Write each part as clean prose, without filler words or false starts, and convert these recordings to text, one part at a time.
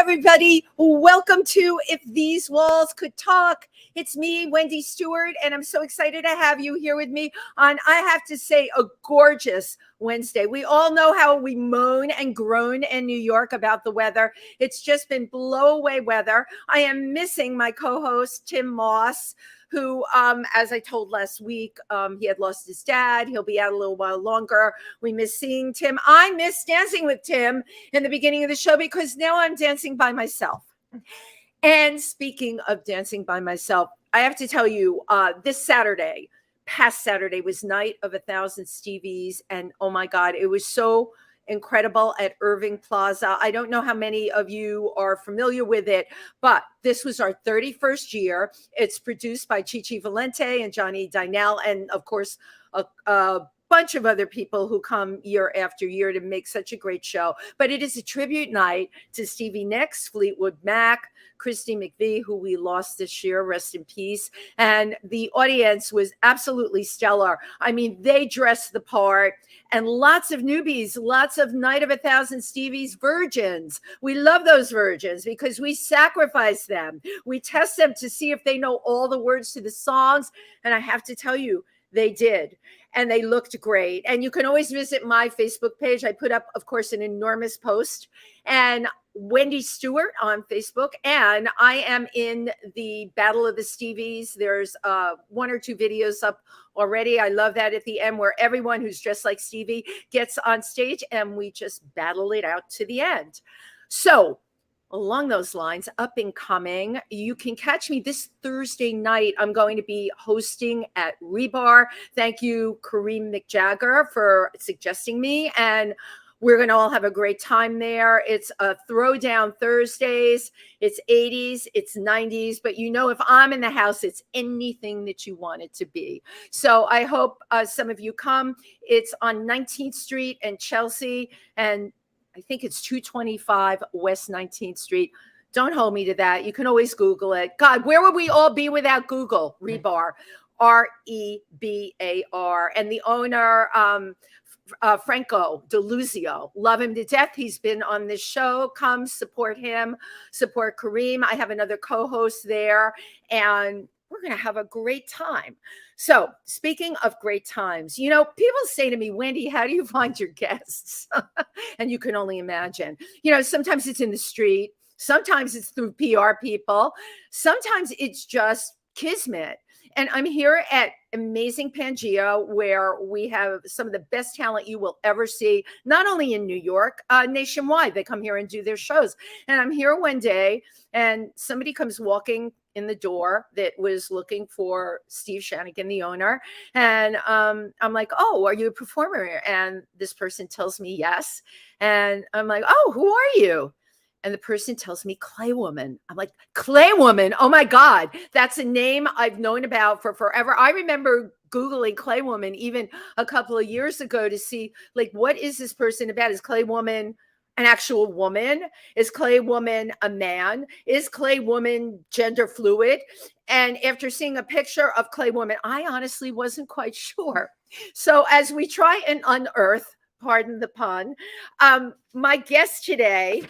everybody. Welcome to If These Walls Could Talk. It's me, Wendy Stuart, and I'm so excited to have you here with me on, I have to say, a gorgeous Wednesday. We all know how we moan and groan in New York about the weather. It's just been blow away weather. I am missing my co-host, Tym Moss, who, as I told last week, he had lost his dad. He'll be out a little while longer. We miss seeing Tym. I miss dancing with Tym in the beginning of the show because now I'm dancing by myself. And speaking of dancing by myself, I have to tell you, this Saturday, past Saturday, was Night of 1,000 Stevies. And oh my God, it was so incredible at Irving Plaza. I don't know how many of you are familiar with it, but this was our 31st year. It's produced by Chichi Valente and Johnny Dynell, and of course, a bunch of other people who come year after year to make such a great show. But it is a tribute night to Stevie Nicks, Fleetwood Mac, Christy McVie, who we lost this year, rest in peace. And the audience was absolutely stellar. I mean, they dressed the part, and lots of newbies, lots of Night of 1,000 Stevies virgins. We love those virgins because we sacrifice them. We test them to see if they know all the words to the songs. And I have to tell you, they did. And they looked great. And you can always visit my Facebook page. I put up, of course, an enormous post. And Wendy Stuart on Facebook. And I am in the Battle of the Stevies. There's 1 or 2 videos up already. I love that at the end where everyone who's dressed like Stevie gets on stage and we just battle it out to the end. So along those lines, up and coming, you can catch me this Thursday night. I'm going to be hosting at Rebar. Thank you, Kareem McJagger, for suggesting me. And we're going to all have a great time there. It's a throwdown Thursdays. It's 80s, it's 90s. But you know, if I'm in the house, it's anything that you want it to be. So I hope some of you come. It's on 19th Street and Chelsea. And I think it's 225 West 19th Street. Don't hold me to that. You can always Google it. God, where would we all be without Google? Rebar, R-E-B-A-R. And the owner, Franco DeLuzio, love him to death. He's been on this show. Come support him, support Kareem. I have another co-host there, and we're going to have a great time. So speaking of great times, you know, people say to me, Wendy, how do you find your guests? And you can only imagine, you know, sometimes it's in the street. Sometimes it's through PR people. Sometimes it's just kismet. And I'm here at amazing PANGEA, where we have some of the best talent you will ever see, not only in New York, nationwide. They come here and do their shows. And I'm here one day, and somebody comes walking in the door that was looking for Steve Shanigan, the owner. And I'm like, oh, are you a performer? And this person tells me yes. And I'm like, oh, who are you? And the person tells me Clay Woman. I'm like, Clay Woman. Oh my God. That's a name I've known about for forever. I remember Googling Clay Woman even a couple of years ago to see, like, what is this person about? Is Clay Woman an actual woman? Is Clay Woman a man? Is Clay Woman gender fluid? And after seeing a picture of Clay Woman, I honestly wasn't quite sure. So as we try and unearth, pardon the pun, my guest today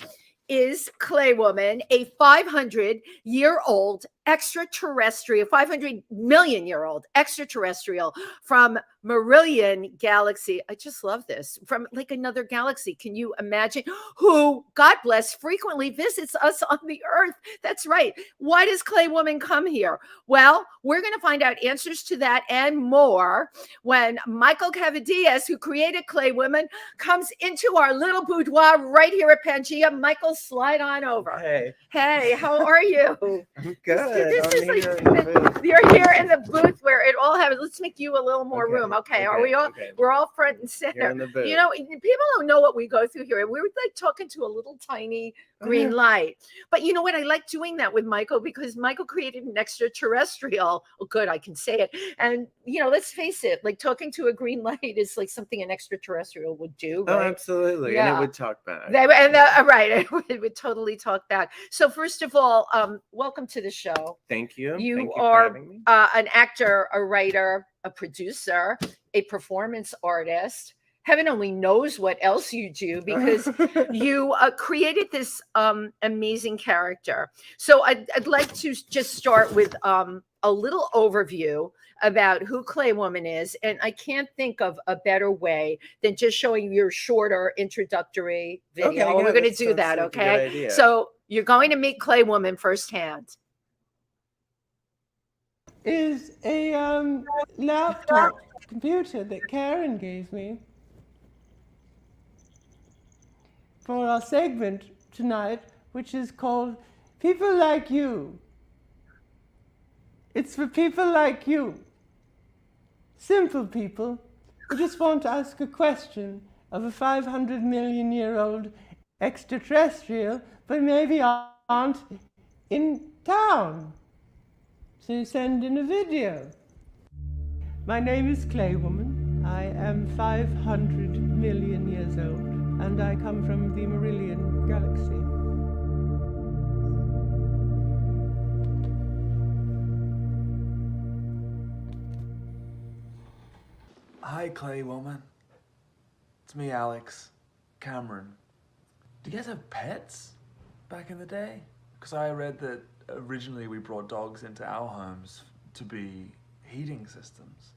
is Clay Woman, a 500-year-old extraterrestrial, 500 million year old extraterrestrial from Marillion Galaxy. I just love this. From like another galaxy. Can you imagine? Who, God bless, frequently visits us on the earth. That's right. Why does Clay Woman come here? Well, we're going to find out answers to that and more when Michael Cavadias, who created Clay Woman, comes into our little boudoir right here at PANGEA. Michael, slide on over. Hey. Hey, how are you? I'm good. This is like you're here in the booth where it all happens. Let's make you a little more room. Okay. Are we all? Okay. We're all front and center. You know, people don't know what we go through here. We're like talking to a little tiny green light. But you know what? I like doing that with Michael because Michael created an extraterrestrial. Oh, good. I can say it. And, you know, let's face it, like talking to a green light is like something an extraterrestrial would do. Right? Oh, absolutely. Yeah. And it would talk back. Right. It would totally talk back. So first of all, welcome to the show. Thank you. You are an actor, a writer, a producer, a performance artist. heaven only knows what else you do, because you created this amazing character. So I'd like to just start with a little overview about who Clay Woman is. And I can't think of a better way than just showing your shorter introductory video. Okay, yeah, We're going to do sounds that, like a good okay? idea. So you're going to meet Clay Woman firsthand. Is a laptop computer that Karen gave me for our segment tonight, which is called People Like You. It's for people like you, simple people who just want to ask a question of a 500 million year old extraterrestrial, but maybe aren't in town. So you send in a video. My name is Clay Woman. I am 500 million years old, and I come from the Marillion Galaxy. Hi, Clay Woman. It's me, Alex. Cameron. Do you guys have pets back in the day? Because I read that originally we brought dogs into our homes to be heating systems.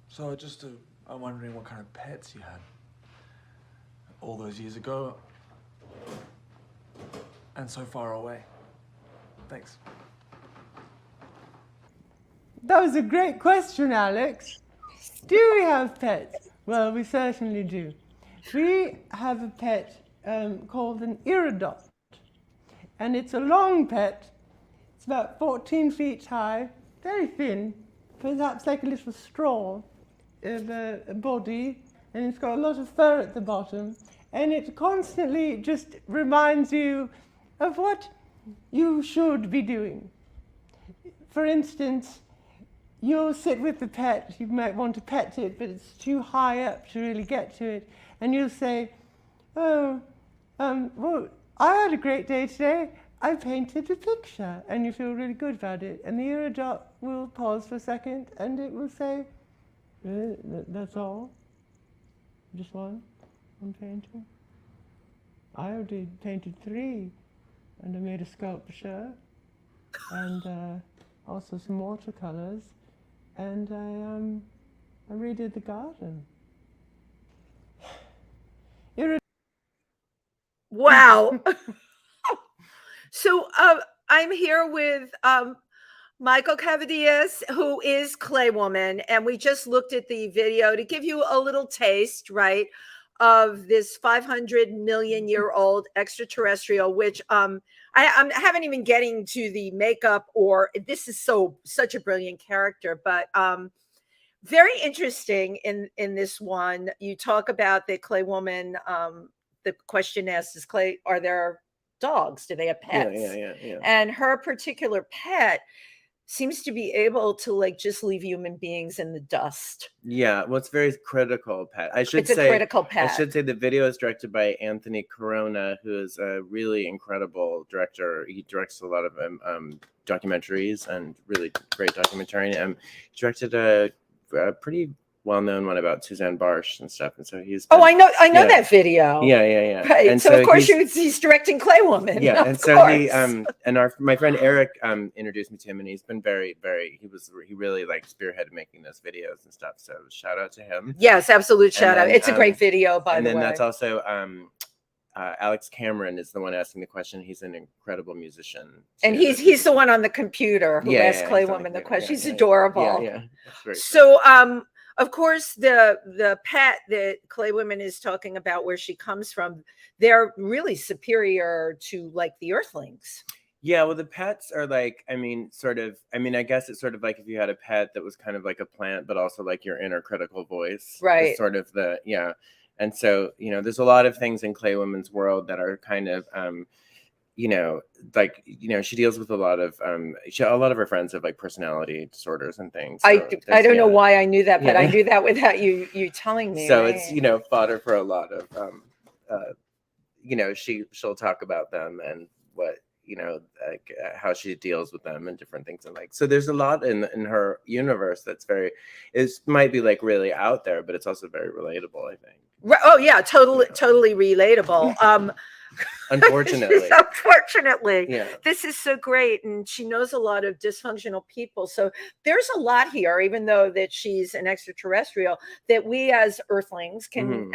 So I'm wondering what kind of pets you had all those years ago and so far away. Thanks. That was a great question, Alex. Do we have pets? Well, we certainly do. We have a pet called an iridot. And it's a long pet. It's about 14 feet high, very thin, perhaps like a little straw of a body, and it's got a lot of fur at the bottom. And it constantly just reminds you of what you should be doing. For instance, you'll sit with the pet, you might want to pet it, but it's too high up to really get to it. And you'll say, well, I had a great day today. I painted a picture, and you feel really good about it. And the iridot will pause for a second, and it will say, that's all? Just one painting? I already painted 3, and I made a sculpture, and also some watercolors, and I redid the garden. Wow. So I'm here with Michael Cavadias, who is Clay Woman, and we just looked at the video to give you a little taste, right, of this 500 million year old extraterrestrial, which I haven't even getting to the makeup, or this is such a brilliant character, but very interesting in this one. You talk about the Clay Woman. The question asked is, Clay, are there dogs? Do they have pets? Yeah. And her particular pet seems to be able to like just leave human beings in the dust. Yeah, well, it's very critical pet. It's a critical pet. I should say the video is directed by Anthony Corona, who is a really incredible director. He directs a lot of documentaries and really great documentarian. He directed a pretty well-known one about Suzanne Barsh and stuff, and so he's I know that video. Yeah. Right. And so of course he's directing Clay Woman. Yeah, and so he and my friend Eric introduced me to him, and he's been very he really like spearheaded making those videos and stuff. So shout out to him. Yes, absolute shout out. It's a great video, by the way. And then that's also Alex Cameron is the one asking the question. He's an incredible musician too. And he's the one on the computer who asked Clay Woman the question. She's adorable. Yeah. That's very so of course, the pet that Clay Woman is talking about, where she comes from, they're really superior to like the Earthlings. Yeah, well, the pets are like, I guess it's sort of like if you had a pet that was kind of like a plant, but also like your inner critical voice. Right. Sort of And so, there's a lot of things in Clay Woman's world that are kind of, she deals with a lot of her friends have like personality disorders and things. So I don't know why I knew that, but I knew that without you telling me. So right? It's, fodder for a lot of, she'll talk about them and what, you know, like, how she deals with them and different things. And like, so there's a lot in her universe that's might be like really out there, but it's also very relatable, I think. Oh yeah, totally, Yeah. totally relatable. Unfortunately. Unfortunately. Yeah. This is so great. And she knows a lot of dysfunctional people. So there's a lot here, even though that she's an extraterrestrial, that we as Earthlings can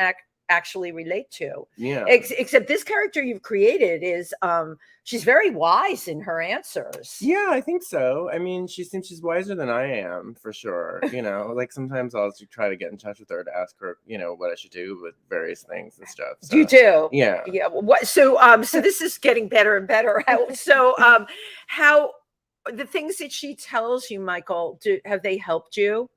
actually relate to. Yeah. Except this character you've created is she's very wise in her answers. Yeah, I think so. I mean, she seems she's wiser than I am, for sure. You know, like sometimes I'll try to get in touch with her to ask her, you know, what I should do with various things and stuff. So, You do? Yeah. Yeah. What? So this is getting better and better. How the things that she tells you, Michael, have they helped you?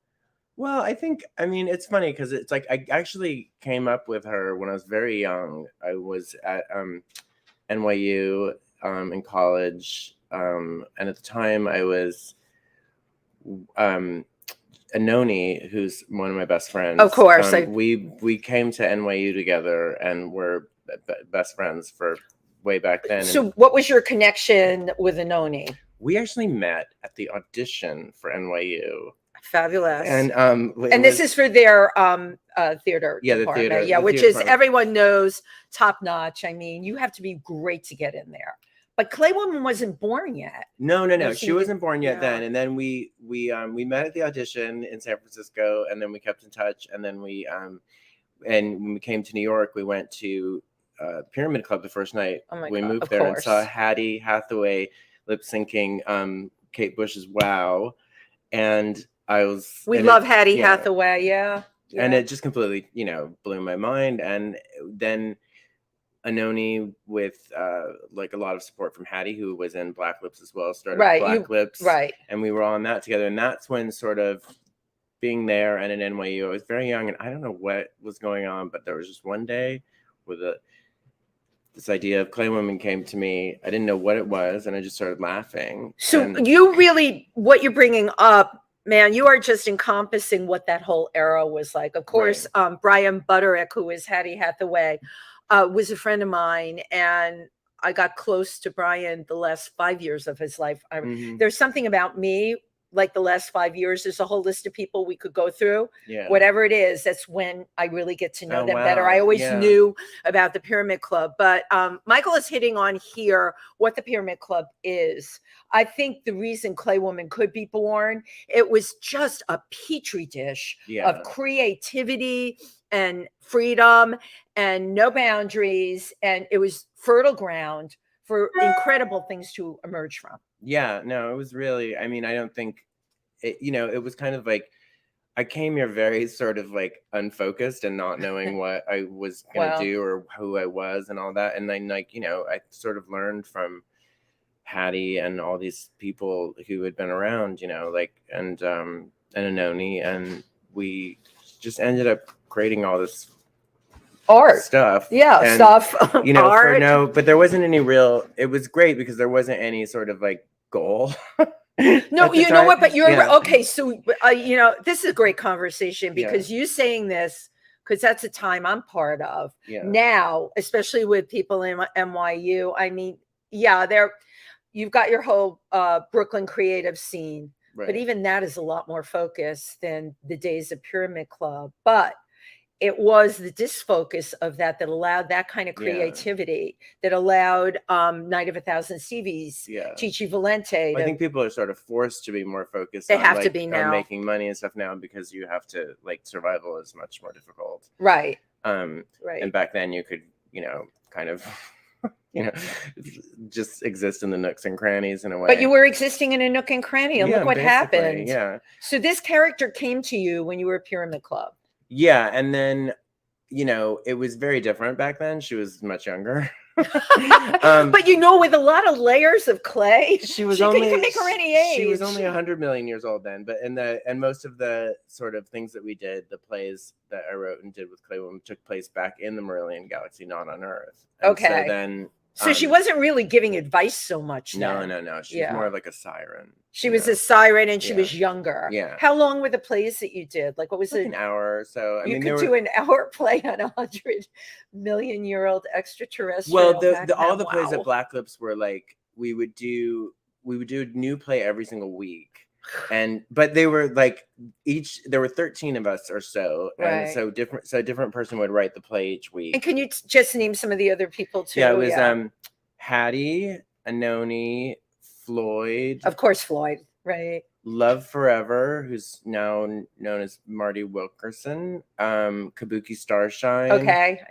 Well, I mean, it's funny because it's like I actually came up with her when I was very young. I was at NYU in college, and at the time I was Anoni, who's one of my best friends. Of course, we came to NYU together and were best friends for way back then. So, what was your connection with Anoni? We actually met at the audition for NYU. Fabulous. And this is for their theater yeah, department. the theater. Yeah, the which theater is department. everyone knows top notch. I mean, you have to be great to get in there. But Clay Woman wasn't born yet. No. She wasn't born yet then. Yeah. And then we met at the audition in San Francisco, and then we kept in touch. And then and when we came to New York, we went to Pyramid Club the first night. Oh my we God, moved of there and course. saw Hattie Hathaway lip syncing Kate Bush's "Wow," and We love Hattie Hathaway. Yeah. And it just completely, you know, blew my mind. And then Anoni, with like a lot of support from Hattie, who was in Black Lips as well, started Black Lips. Right. And we were all on that together. And that's when sort of being there and in NYU, I was very young and I don't know what was going on, but there was just one day where this idea of Clay Woman came to me. I didn't know what it was. And I just started laughing. So you really, what you're bringing up, man, you are just encompassing what that whole era was like. Of course, Brian Butterick, who is Hattie Hathaway, was a friend of mine, and I got close to Brian the last 5 years of his life. There's something about me, like the last 5 years, there's a whole list of people we could go through. Yeah. Whatever it is, that's when I really get to know them better. I always knew about the Pyramid Club, but Michael is hitting on here what the Pyramid Club is. I think the reason Clay Woman could be born, it was just a petri dish of creativity and freedom and no boundaries, and it was fertile ground for incredible things to emerge from. Yeah, no, it was really, I mean, I don't think it, you know, it was kind of like, I came here very sort of like unfocused and not knowing what I was going to do or who I was and all that. And then like, you know, I sort of learned from Hattie and all these people who had been around, you know, like, and Anoni, and we just ended up creating all this art stuff. And, stuff. You know, art. but there wasn't any real, it was great because there wasn't any sort of like goal. No, you know what, but you're okay. So, you know, this is a great conversation because you saying this, because that's a time I'm part of now, especially with people in NYU. I mean, you've got your whole Brooklyn creative scene, but even that is a lot more focused than the days of Pyramid Club. But it was the disfocus of that allowed that kind of creativity, that allowed Night of a Thousand Stevies, Chichi Valente. I think people are sort of forced to be more focused. They have to be now on making money and stuff now, because you have to, like, survival is much more difficult. Right. And back then you could, you know, kind of, you know, just exist in the nooks and crannies in a way. But you were existing in a nook and cranny, and look what happened. Yeah. So this character came to you when you were Pyramid Club. Yeah, and then, you know, it was very different back then. She was much younger. But you know, with a lot of layers of clay, she was you only can make her any age. She was only 100 million years old then. But and most of the sort of things that we did, the plays that I wrote and did with Clay Woman, took place back in the Marillion Galaxy, not on Earth. And so then. So she wasn't really giving advice so much. No. She was more like a siren. She was a siren, and she was younger. Yeah. How long were the plays that you did? Like, what was it? An hour or so. You could do an hour play on 100 million year old extraterrestrial. Well, all the plays at Black Lips were like we would do a new play every single week. But they were like there were 13 of us or so. And Right. so a different person would write the play each week. And can you just name some of the other people too? Yeah, it was Hattie, Anoni, Floyd. Of course, Floyd, right. Love Forever, who's now known as Marty Wilkerson, Kabuki Starshine. Okay.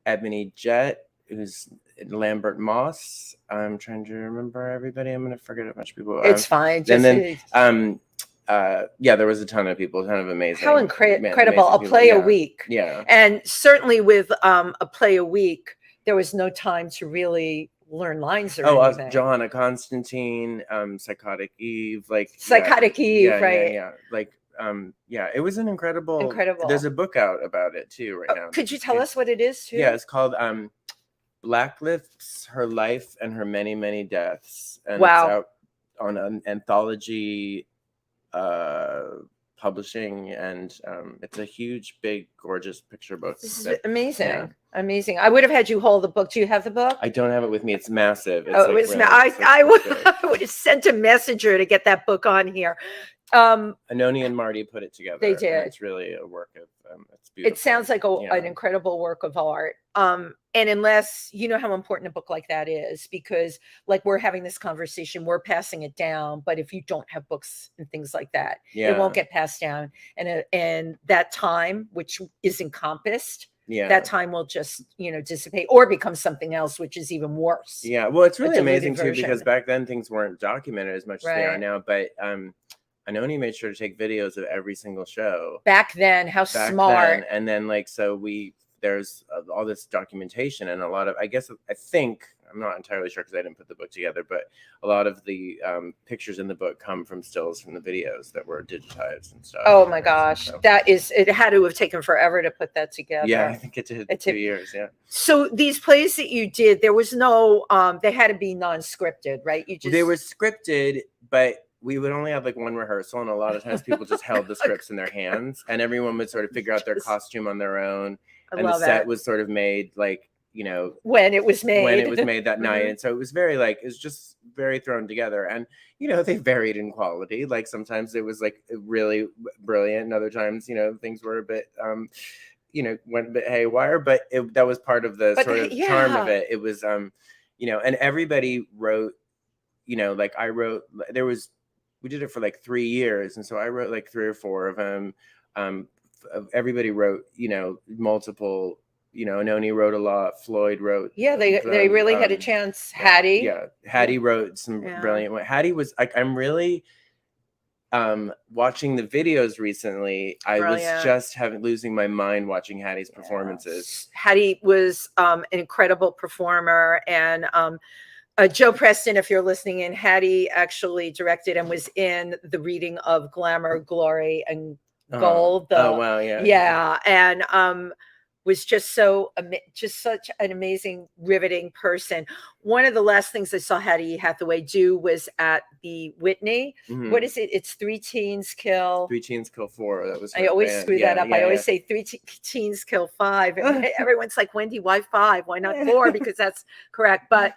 Ebony Jet, who's Lambert Moss. I'm trying to remember everybody. I'm going to forget a bunch of people. It's fine. And then, there was a ton of people, a ton of amazing. How incredible. Amazing A play people. a week. Yeah. And certainly with a play a week, there was no time to really learn lines or anything. Johanna Constantine, Psychotic Eve, Eve, right? Yeah. It was an incredible. There's a book out about it too right now. Could you tell us what it is too? Yeah, it's called Black Lips, Her Life and Her Many, Many Deaths. And it's out on an anthology publishing, and it's a huge, big, gorgeous picture book. This is amazing. Amazing. I would have had you hold the book. Do you have the book? I don't have it with me. It's massive. It's I would have sent a messenger to get that book on here. Anoni and Marty put it together. They did. It's really a work of it's beautiful. It sounds like an incredible work of art. And unless you know how important a book like that is, because like we're having this conversation, we're passing it down. But if you don't have books and things like that, it won't get passed down. And that time, which is encompassed, that time will just, dissipate or become something else, which is even worse. Yeah. Well, it's really amazing too, because back then things weren't documented as much as they are now. But Anoni made sure to take videos of every single show. Back then, smart. And then there's all this documentation and a lot of, I think, I'm not entirely sure because I didn't put the book together, but a lot of the pictures in the book come from stills from the videos that were digitized and stuff. Oh my gosh. It had to have taken forever to put that together. Yeah, I think it did 2 years. Yeah. So these plays that you did, there was no, they had to be non-scripted, right? They were scripted, but we would only have one rehearsal, and a lot of times people just held the scripts in their hands, and everyone would sort of figure out their costume on their own. And the set was sort of made when it was made that night. And so it was very it was just very thrown together. And, they varied in quality. Like sometimes it was really brilliant. And other times, things were a bit, went a bit haywire, but that was part of the sort of charm of it. It was, and everybody wrote, I wrote, we did it for 3 years. And so I wrote 3 or 4 of them. Everybody wrote, multiple, Anoni wrote a lot. Floyd wrote. Yeah, they really had a chance. Hattie. Yeah. Hattie wrote some brilliant one. Hattie was I'm really watching the videos recently. I was just losing my mind watching Hattie's performances. Hattie was an incredible performer, and Joe Preston, if you're listening in, Hattie actually directed and was in the reading of Glamour, Glory, and Gold. Wow, yeah, and was just such an amazing, riveting person. One of the last things I saw Hattie Hathaway do was at the Whitney. Mm-hmm. What is it? It's 3 Teens Kill 4. That was. I always screw that up. I always say 3 Teens Kill 5, and everyone's like, Wendy, why 5? Why not 4? Because that's correct. But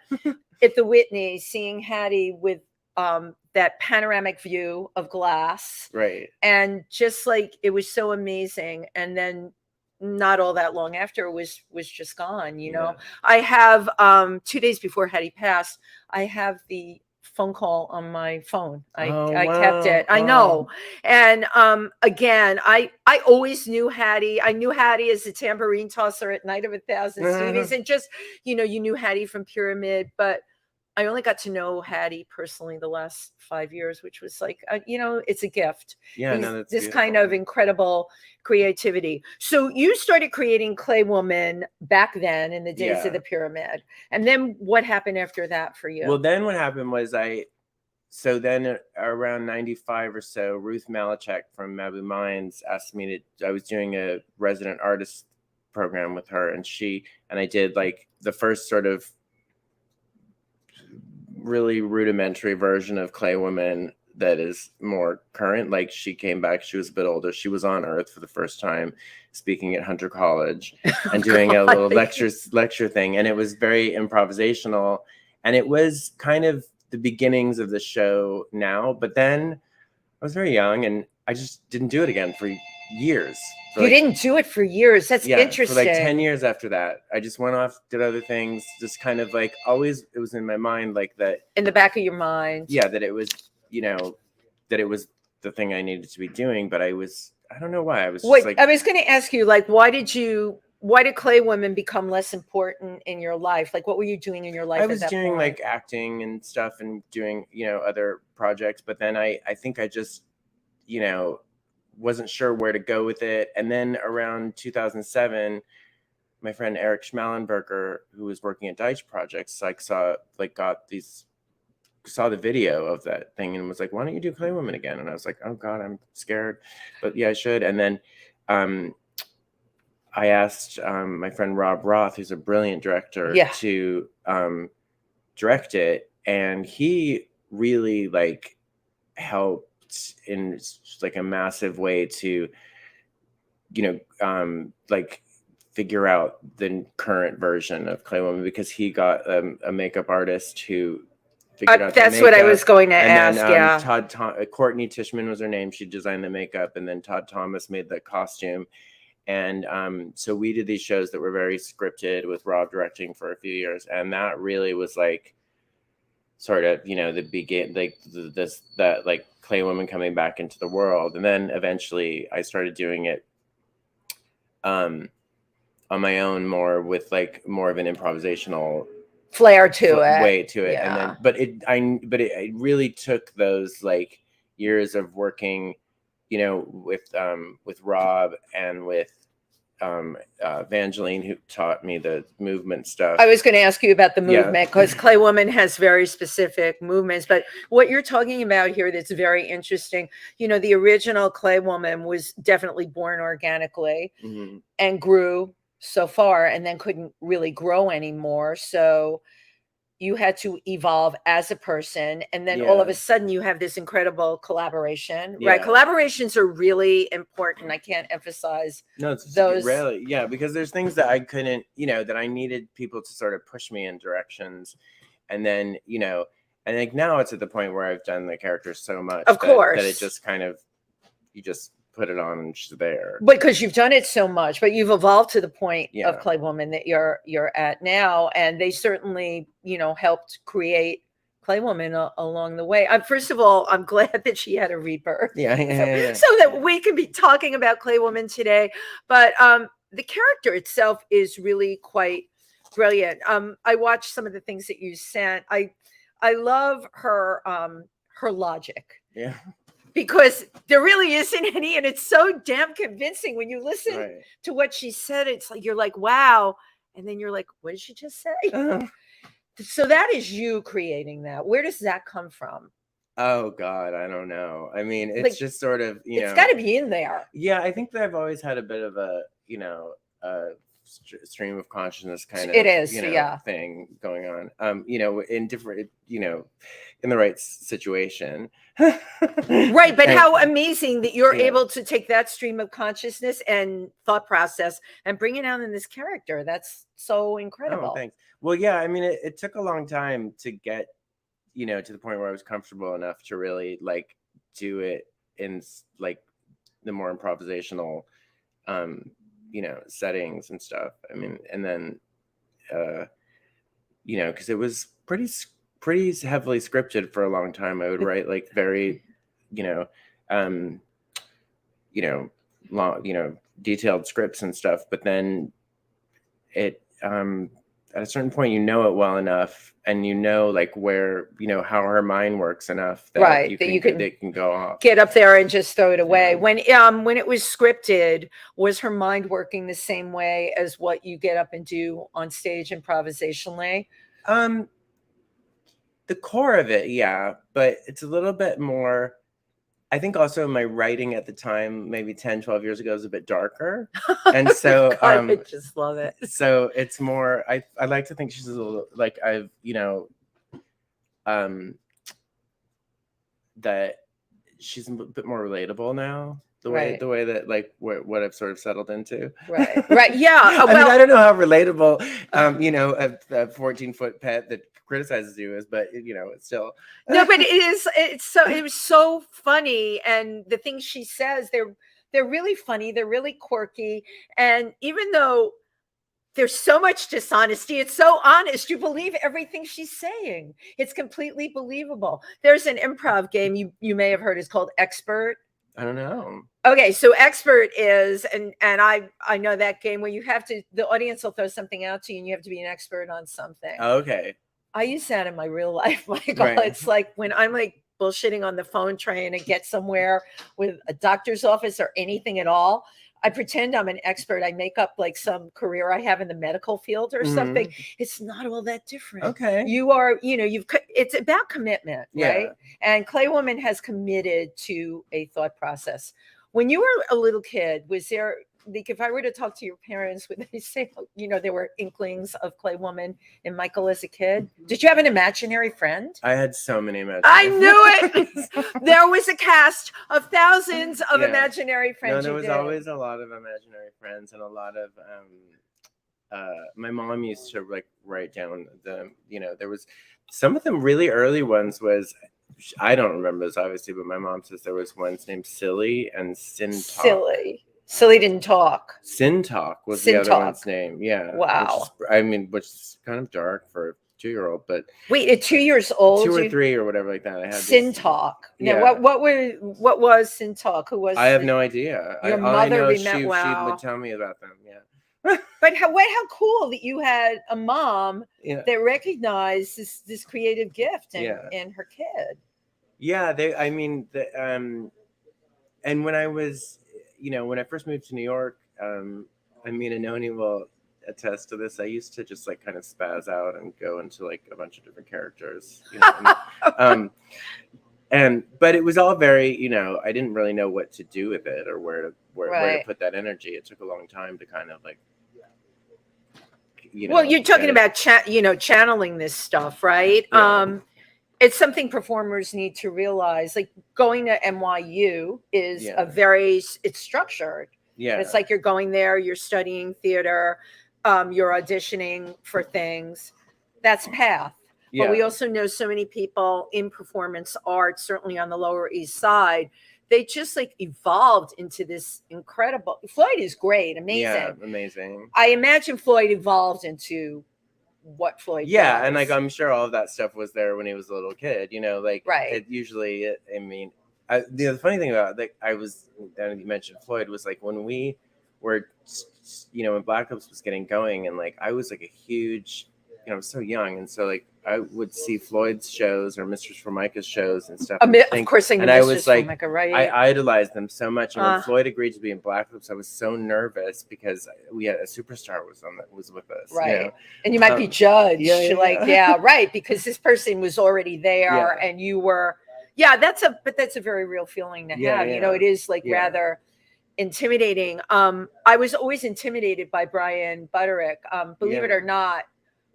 at the Whitney, seeing Hattie with that panoramic view of glass, right, and just it was so amazing. And then not all that long after was just gone. I have 2 days before Hattie passed, I have the phone call on my phone. I kept it. I know. And again, I always knew Hattie. I knew Hattie as a tambourine tosser at Night of 1,000 Stevies, and just you knew Hattie from Pyramid, but I only got to know Hattie personally the last 5 years, which was it's a gift. Yeah, that's this beautiful. Kind of incredible creativity. So you started creating Clay Woman back then in the days of the Pyramid. And then what happened after that for you? Well, then what happened was then around 95 or so, Ruth Malachek from Mabu Mines asked me I was doing a resident artist program with her, and I did the first sort of really rudimentary version of Clay Woman that is more current. She came back, she was a bit older, she was on Earth for the first time, speaking at Hunter College and doing a little lecture thing, and it was very improvisational. And it was kind of the beginnings of the show now, but then I was very young and I just didn't do it again for years. You didn't do it for years. That's interesting. For like 10 years after that, I just went off, did other things, just kind of like always, it was in my mind, like that. In the back of your mind. Yeah, that it was, that it was the thing I needed to be doing, but I don't know why. I was just like. I was going to ask you, like, why did Clay Women become less important in your life? Like, what were you doing in your life? I was doing like acting and stuff and doing, other projects, but then I think I just, wasn't sure where to go with it. And then around 2007, my friend Eric Schmallenberger, who was working at Deitch Projects, saw the video of that thing and was like, why don't you do Clay Women again? And I was like, oh God, I'm scared, but yeah, I should. And then I asked my friend Rob Roth, who's a brilliant director, to direct it. And he really like helped in like a massive way to, like figure out the current version of Clay Woman, because he got a makeup artist who figured out that's what I was going to ask. Then, Courtney Tishman was her name. She designed the makeup, and then Todd Thomas made the costume. And so we did these shows that were very scripted with Rob directing for a few years, and that really was like sort of the Clay Woman coming back into the world. And then eventually I started doing it on my own, more with like more of an improvisational flair to it, way to it. Yeah. And then it really took those like years of working with Rob and with Evangeline, who taught me the movement stuff. I was going to ask you about the movement, because Clay Woman has very specific movements, but what you're talking about here that's very interesting, the original Clay Woman was definitely born organically and grew so far and then couldn't really grow anymore. So you had to evolve as a person, and then all of a sudden you have this incredible collaboration, right? Collaborations are really important. I can't emphasize those. Rarely, because there's things that I couldn't, that I needed people to sort of push me in directions, and then and like now it's at the point where I've done the characters so much, of course, that it just kind of you just put it on and she's there. Because you've done it so much, but you've evolved to the point of Clay Woman that you're at now, and they certainly helped create Clay Woman along the way. First of all, I'm glad that she had a rebirth, so that we can be talking about Clay Woman today. But the character itself is really quite brilliant. I watched some of the things that you sent. I love her logic. Yeah. Because there really isn't any, and it's so damn convincing when you listen to what she said. It's like you're like, wow, and then you're like, what did she just say? So that is you creating that. Where does that come from? Oh God, I don't know. I mean, it's like, just sort of it's got to be in there. Yeah, I think that I've always had a bit of a stream of consciousness kind of thing going on. In different in the right situation. Right, but how amazing that you're able to take that stream of consciousness and thought process and bring it out in this character. That's so incredible. Oh, thanks. Well, yeah, I mean, it took a long time to get to the point where I was comfortable enough to really like do it in like the more improvisational settings and stuff. I mean, and then because it was pretty heavily scripted for a long time. I would write like very long detailed scripts and stuff, but then it at a certain point it well enough, and like where how her mind works enough that you can go off, get up there and just throw it away. When it was scripted, was her mind working the same way as what you get up and do on stage improvisationally? The core of it, but it's a little bit more. I think also my writing at the time, maybe 10, 12 years ago, was a bit darker. And so I just love it. So it's more, I like to think she's a little like I've, that she's a bit more relatable now. the way Right. the way that like what I've sort of settled into. Right. Yeah. I mean, Well, I don't know how relatable, a 14-foot pet that criticizes you is, but it's still. no, but it was so funny, and the things she says, they're really funny, they're really quirky, and even though there's so much dishonesty, it's so honest, you believe everything she's saying. It's completely believable. There's an improv game you may have heard, is called Expert. I don't know. Okay, so Expert is, and I know that game where the audience will throw something out to you and you have to be an expert on something. Okay. I use that in my real life, Michael. Right. It's like when I'm like bullshitting on the phone trying to get somewhere with a doctor's office or anything at all, I pretend I'm an expert. I make up like some career I have in the medical field or something. It's not all that different. Okay. You are, it's about commitment, right? Yeah. And Claywoman has committed to a thought process. When you were a little kid, was there, like, if I were to talk to your parents, would they say, there were inklings of Claywoman and Michael as a kid? Did you have an imaginary friend? I had so many imaginary I knew it. There was a cast of thousands of Yeah. imaginary friends. No, there was always a lot of imaginary friends and a lot of my mom used to like write down there was some of them really early ones was, I don't remember this obviously, but my mom says there was ones named Silly and Sin Talk. Silly didn't talk. Sin Talk was Sin the other Talk. one's name. Yeah. Wow. Which is kind of dark for a 2-year-old, but Wait, at 2 years old, 2 or 3 or whatever like that. I had Sin this, Talk. Now, Yeah. what was Sin Talk? Who was? I have no idea. Your all I mother know is wow. she would tell me about them. Yeah. But how cool that you had a mom Yeah. that recognized this creative gift Yeah. in her kid. Yeah, and when I was, when I first moved to New York, and Noni will attest to this. I used to just like kind of spaz out and go into like a bunch of different characters, but it was all very, I didn't really know what to do with it or where to put that energy. It took a long time to kind of like, well, you're talking about channeling this stuff, right? Yeah. It's something performers need to realize. Like going to NYU is it's structured. Yeah. It's like you're going there, you're studying theater, you're auditioning for things. That's path. Yeah. But we also know so many people in performance art, certainly on the Lower East Side, they just like evolved into this incredible. Floyd is great, amazing. Yeah, amazing. I imagine Floyd evolved into what Floyd does. And like I'm sure all of that stuff was there when he was a little kid, like right. The funny thing about and you mentioned Floyd was like when we were when Black Ops was getting going and like I was like a huge I was so young and so like I would see Floyd's shows or Mistress Formica's shows and stuff. Of course, I was like, Formica, right? I idolized them so much. And when Floyd agreed to be in Black Ops, I was so nervous because we had a superstar was with us, right? And you might be judged, right, because this person was already there, and you were, that's a very real feeling to have. It is like rather intimidating. I was always intimidated by Brian Butterick. Believe it or not,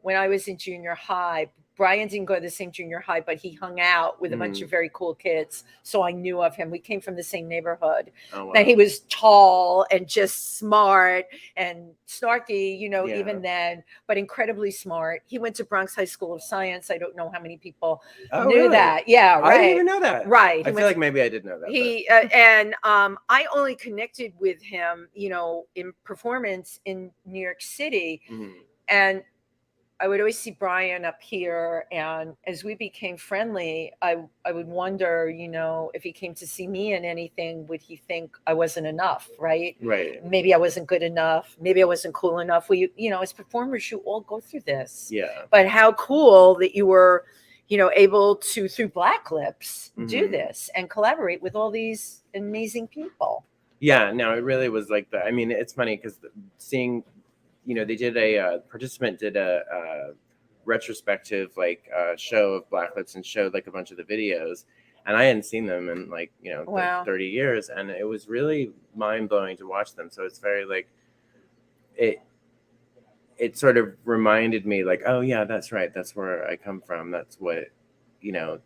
when I was in junior high. Brian didn't go to the same junior high, but he hung out with a bunch of very cool kids. So I knew of him. We came from the same neighborhood. Oh, wow. And he was tall and just smart and snarky, even then, but incredibly smart. He went to Bronx High School of Science. I don't know how many people knew that. Yeah, right. I didn't even know that. Right. I feel like maybe I did know that. I only connected with him, in performance in New York City. Mm-hmm. And I would always see Brian up here, and as we became friendly, I would wonder, if he came to see me in anything, would he think I wasn't enough, right? Right. Maybe I wasn't good enough. Maybe I wasn't cool enough. Well, as performers, you all go through this. Yeah. But how cool that you were, able to, through Black Lips, do this and collaborate with all these amazing people. Yeah, no, it really was like that. I mean, it's funny because seeing... they did participant did a retrospective show of Black Lips and showed like a bunch of the videos, and I hadn't seen them in 30 years, and it was really mind blowing to watch them. So it's very like it sort of reminded me like, oh yeah, that's right, that's where I come from, that's what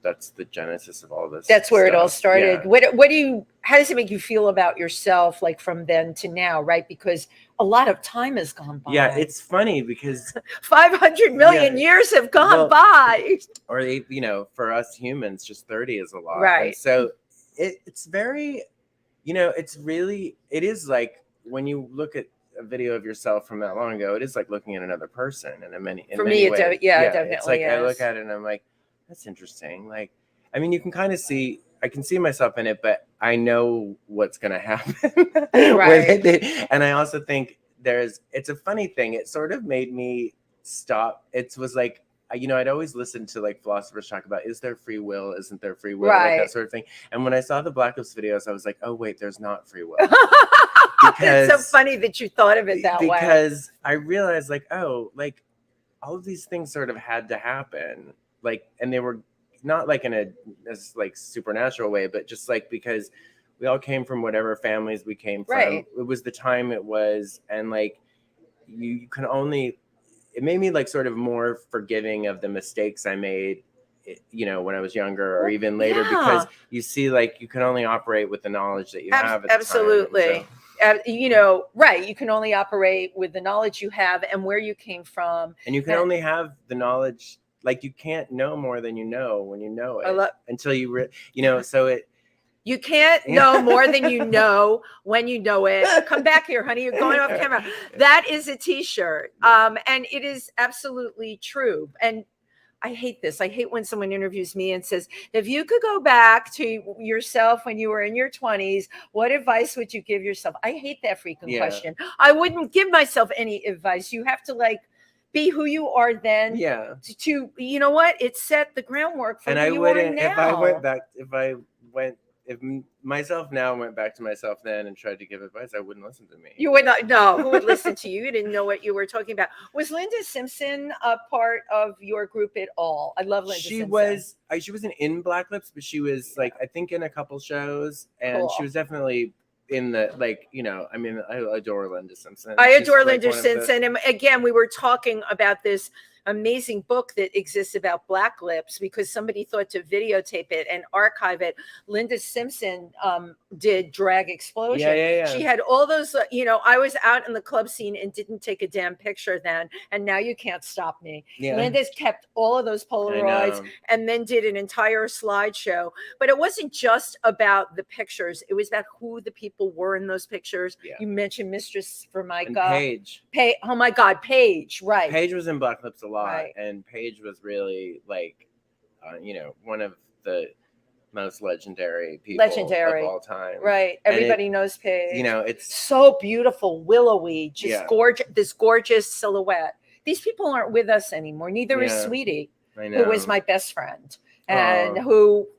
that's the genesis of all this. That's where it all stuff. started. Yeah. How does it make you feel about yourself, like from then to now, right? Because a lot of time has gone by. Yeah, it's funny because 500 million years have gone by. Or for us humans, just 30 is a lot. Right. And so it's very, it is like when you look at a video of yourself from that long ago, it is like looking at another person in many ways. Definitely. It's like I look at it and I'm like, that's interesting. Like, I mean, I can see myself in it, but I know what's going to happen Right. with it. And I also think it's a funny thing. It sort of made me stop. It was like, I'd always listen to like philosophers talk about, is there free will? Isn't there free will? Right. Like that sort of thing. And when I saw the Black Lips videos, I was like, oh wait, there's not free will. It's so funny that you thought of it that way. Because I realized like, oh, like all of these things sort of had to happen. Like, and they were not like in a like supernatural way, but just like because we all came from whatever families we came from. Right. It was the time it was, and like you can only. It made me like sort of more forgiving of the mistakes I made, when I was younger or even later, because you see like you can only operate with the knowledge that you have. At Absolutely. The time, so. Right. You can only operate with the knowledge you have and where you came from. And you can only have the knowledge. Like you can't know more than you know when you know it until you, so it. You can't know more than you know when you know it. Come back here, honey. You're going off camera. That is a t-shirt. And it is absolutely true. And I hate this. I hate when someone interviews me and says, if you could go back to yourself when you were in your 20s, what advice would you give yourself? I hate that freaking question. I wouldn't give myself any advice. You have to like be who you are then. Yeah. To you know what? It set the groundwork for who you are now. If myself now went back to myself then and tried to give advice, I wouldn't listen to me. You would not. No, who would listen to you? You didn't know what you were talking about. Was Linda Simpson a part of your group at all? I love Linda Simpson. She wasn't in Black Lips, but she was like, I think in a couple shows, and she was definitely in the I mean, I adore Linda Simpson. I adore Linda Simpson. And again, we were talking about this amazing book that exists about Black Lips because somebody thought to videotape it and archive it. Linda Simpson did Drag Explosion. Yeah. She had all those, I was out in the club scene and didn't take a damn picture then. And now you can't stop me. Yeah. Linda's kept all of those Polaroids and then did an entire slideshow. But it wasn't just about the pictures. It was about who the people were in those pictures. Yeah. You mentioned Mistress Formica. And Paige. Oh my God, Paige, right. Paige was in Black Lips a lot. Right. And Paige was really like, one of the most legendary people of all time. Right. Everybody knows Paige. It's so beautiful, willowy, just gorgeous, this gorgeous silhouette. These people aren't with us anymore. Neither is Sweetie, who was my best friend. And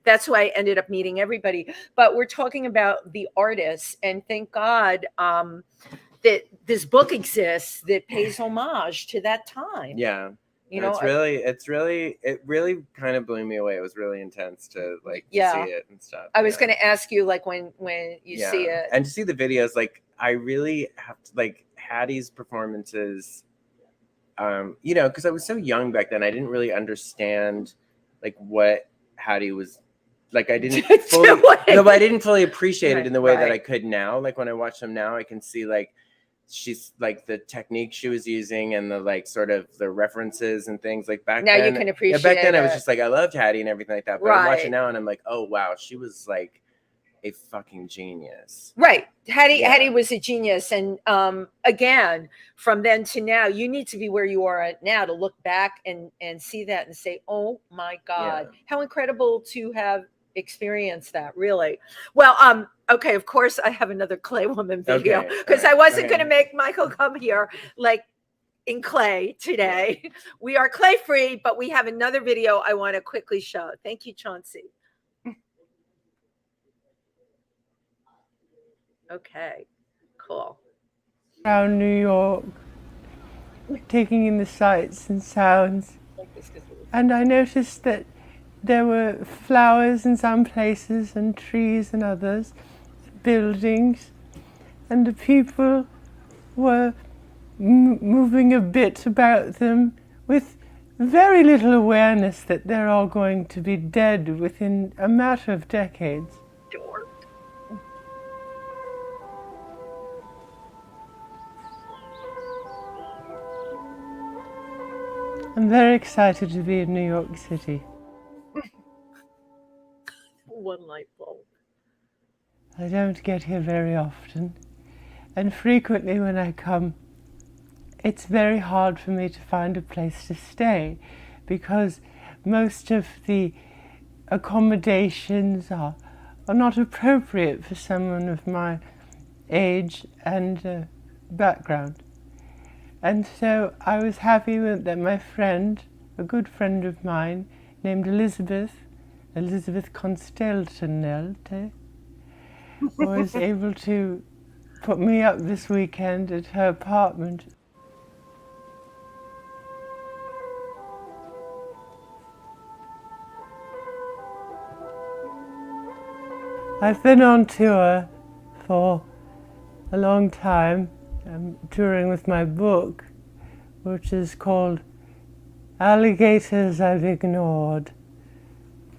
that's who I ended up meeting everybody. But we're talking about the artists, and thank God that this book exists that pays homage to that time. Yeah. It really kind of blew me away. It was really intense to see it and stuff. I was going to ask you when you see it and to see the videos. Like I really have to Hattie's performances. Because I was so young back then, I didn't really understand what Hattie was like. I didn't fully, but I didn't fully appreciate it in the way that I could now. Like when I watch them now, I can see she's the technique she was using and the sort of the references and things back now then. You can appreciate back then it. I was just I loved Hattie and everything like that. But I'm watching now and I'm like, oh wow, she was a fucking genius. Right. Hattie was a genius. And again, from then to now, you need to be where you are at now to look back and see that and say, oh my God, how incredible to have experienced that, really. Well, okay, of course I have another Clay Woman video because I wasn't going to make Michael come here in clay today. We are clay free, but we have another video I want to quickly show. Thank you, Chauncey. Okay, cool. Around New York, taking in the sights and sounds. And I noticed that there were flowers in some places and trees in others, buildings, and the people were moving a bit about them with very little awareness that they're all going to be dead within a matter of decades. Sure. I'm very excited to be in New York City. One light bulb. I don't get here very often, and frequently when I come, it's very hard for me to find a place to stay because most of the accommodations are not appropriate for someone of my age and background. And so I was happy that my friend, a good friend of mine named Elizabeth Consteltenelte, was able to put me up this weekend at her apartment. I've been on tour for a long time. I'm touring with my book, which is called Alligators I've Ignored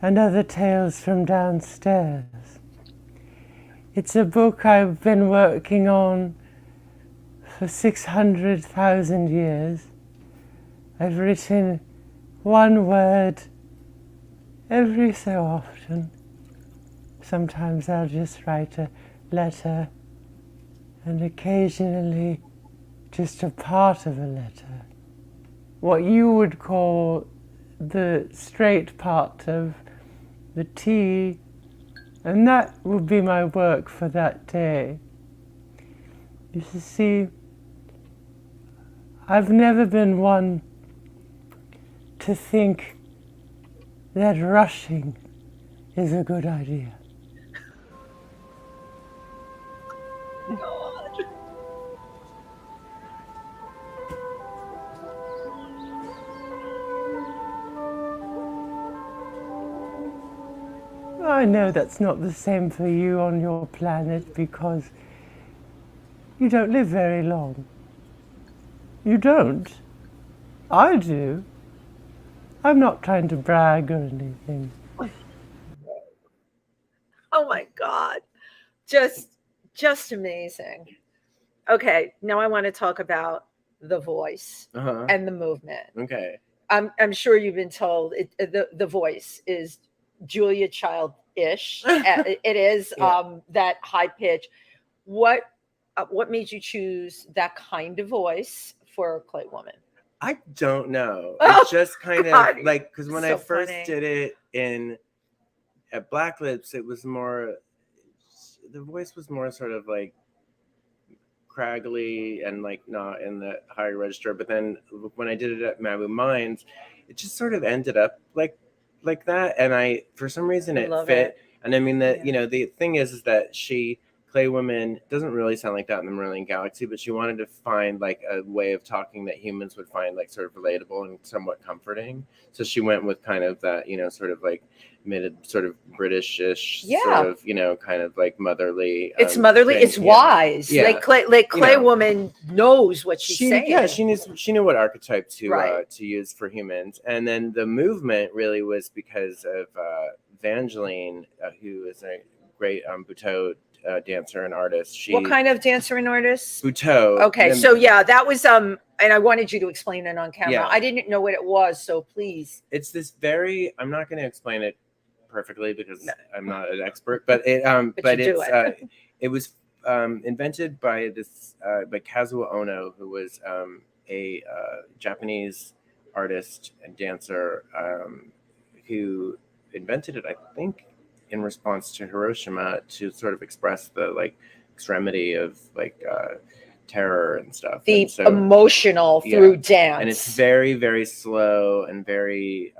and Other Tales from Downstairs. It's a book I've been working on for 600,000 years. I've written one word every so often. Sometimes I'll just write a letter, and occasionally just a part of a letter. What you would call the straight part of the T, and that would be my work for that day. You see, I've never been one to think that rushing is a good idea. I know that's not the same for you on your planet because you don't live very long. You don't. I do. I'm not trying to brag or anything. Oh my God. Just amazing. Okay, now I want to talk about the voice and the movement. Okay. I'm sure you've been told the voice is Julia Child-ish. It is that high pitch. What made you choose that kind of voice for Clay Woman? I don't know. Oh, It's just kind God. of like, because when So I first funny. did it at Black Lips, it was more, the voice was more sort of like craggly and like not in the higher register. But then when I did it at Mabu Minds, it just sort of ended up like that. And for some reason it Love fit. it. And I mean that, Yeah. the thing is that Clay Woman doesn't really sound like that in the Marillion Galaxy, but she wanted to find like a way of talking that humans would find like sort of relatable and somewhat comforting. So she went with kind of that, sort of like sort of British-ish, sort of, kind of like motherly. It's motherly. thing. It's wise. Yeah. Like Clay Woman knows what she's saying. Yeah, she knew what archetype to Right. to use for humans. And then the movement really was because of Evangeline, who is a great Butoh dancer and artist. What kind of dancer and artist? Butoh. Okay, so yeah, that was and I wanted you to explain it on camera. Yeah. I didn't know what it was, so please. It's this I'm not going to explain it perfectly because I'm not an expert, but it it was invented by by Kazuo Ono, who was a Japanese artist and dancer who invented it, I think, in response to Hiroshima, to sort of express the like extremity of like terror and stuff. The emotional through dance. And it's very, very slow and very